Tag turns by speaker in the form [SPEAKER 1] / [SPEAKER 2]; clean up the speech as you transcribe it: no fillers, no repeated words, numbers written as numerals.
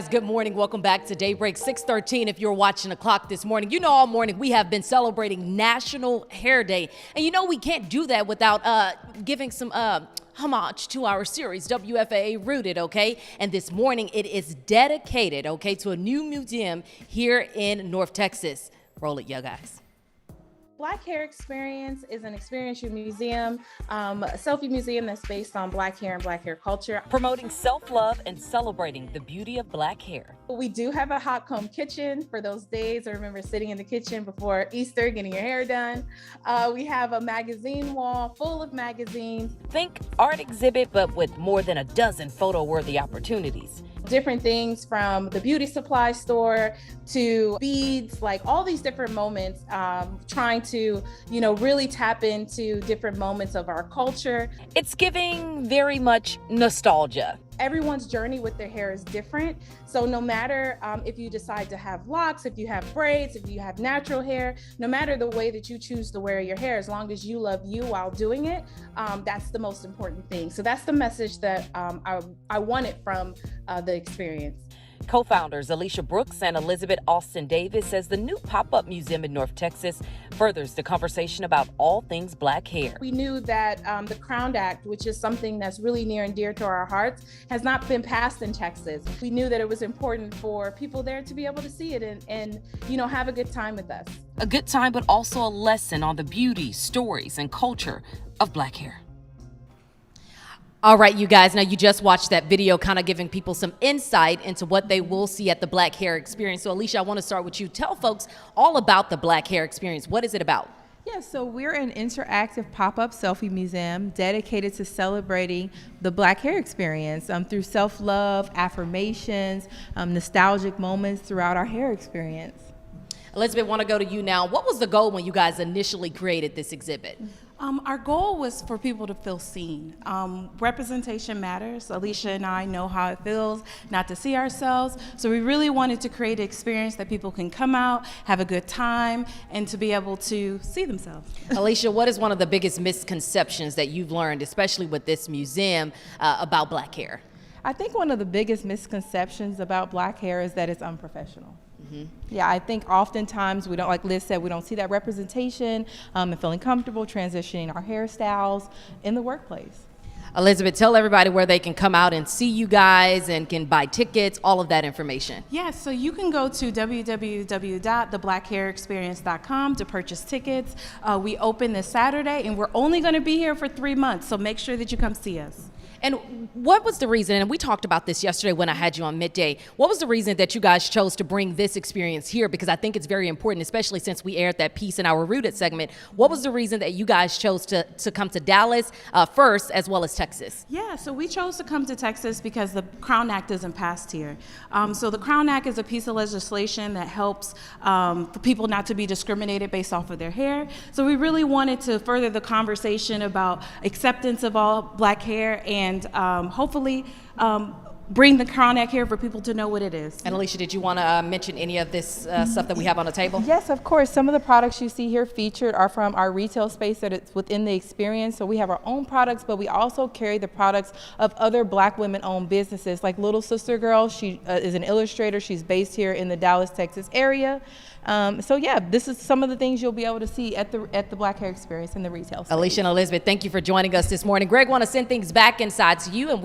[SPEAKER 1] Good morning. Welcome back to Daybreak 6:13. If you're watching the clock this morning, you know all morning we have been celebrating National Hair Day. And you know we can't do that without giving some homage to our series, WFAA Rooted, okay? And this morning it is dedicated, okay, to a new museum here in North Texas. Roll it, you guys.
[SPEAKER 2] Black Hair Experience is an experiential museum, a selfie museum that's based on Black hair and Black hair culture.
[SPEAKER 1] Promoting self-love and celebrating the beauty of Black hair.
[SPEAKER 2] We do have a hot comb kitchen for those days. I remember sitting in the kitchen before Easter, getting your hair done. We have a magazine wall full of magazines.
[SPEAKER 1] Think art exhibit, but with more than a dozen photo-worthy opportunities.
[SPEAKER 2] Different things from the beauty supply store to beads, like all these different moments, trying to, really tap into different moments of our culture.
[SPEAKER 1] It's giving very much nostalgia.
[SPEAKER 2] Everyone's journey with their hair is different. So no matter if you decide to have locks, if you have braids, if you have natural hair, no matter the way that you choose to wear your hair, as long as you love you while doing it, that's the most important thing. So that's the message that I wanted from the experience.
[SPEAKER 1] Co-founders Alicia Brooks and Elizabeth Austin Davis says the new pop-up museum in North Texas furthers the conversation about all things Black hair.
[SPEAKER 2] We knew that the Crown Act, which is something that's really near and dear to our hearts, has not been passed in Texas. We knew that it was important for people there to be able to see it and have a good time with us.
[SPEAKER 1] A good time, but also a lesson on the beauty, stories, and culture of Black hair. All right, you guys, now you just watched that video kind of giving people some insight into what they will see at the Black Hair Experience. So, Alicia, I want to start with you. Tell folks all about the Black Hair Experience. What is it about?
[SPEAKER 3] Yeah, so we're an interactive pop-up selfie museum dedicated to celebrating the Black hair experience through self-love, affirmations, nostalgic moments throughout our hair experience.
[SPEAKER 1] Elizabeth, want to go to you now. What was the goal when you guys initially created this exhibit?
[SPEAKER 4] Our goal was for people to feel seen. Representation matters. Alicia and I know how it feels not to see ourselves. So we really wanted to create an experience that people can come out, have a good time, and to be able to see themselves.
[SPEAKER 1] Alicia, what is one of the biggest misconceptions that you've learned, especially with this museum, about Black hair?
[SPEAKER 3] I think one of the biggest misconceptions about Black hair is that it's unprofessional. Yeah, I think oftentimes we don't, like Liz said, we don't see that representation and feeling comfortable transitioning our hairstyles in the workplace.
[SPEAKER 1] Elizabeth, tell everybody where they can come out and see you guys and can buy tickets, all of that information.
[SPEAKER 4] Yes, so you can go to www.theblackhairexperience.com to purchase tickets. We open this Saturday, and we're only going to be here for 3 months, so make sure that you come see us.
[SPEAKER 1] And what was the reason, and we talked about this yesterday when I had you on Midday, what was the reason that you guys chose to bring this experience here? Because I think it's very important, especially since we aired that piece in our Rooted segment. What was the reason that you guys chose to come to Dallas first, as well as Texas?
[SPEAKER 4] Yeah, so we chose to come to Texas because the Crown Act isn't passed here. So the Crown Act is a piece of legislation that helps for people not to be discriminated based off of their hair. So we really wanted to further the conversation about acceptance of all Black hair and hopefully bring the Crown Act here for people to know what it is.
[SPEAKER 1] And Alicia, did you want to mention any of this stuff that we have on the table?
[SPEAKER 3] Yes, of course. Some of the products you see here featured are from our retail space that it's within the experience. So we have our own products, but we also carry the products of other Black women-owned businesses, like Little Sister Girl. She is an illustrator. She's based here in the Dallas, Texas area. So yeah, this is some of the things you'll be able to see at the Black Hair Experience in the retail space.
[SPEAKER 1] Alicia and Elizabeth, thank you for joining us this morning. Greg, want to send things back inside to you. And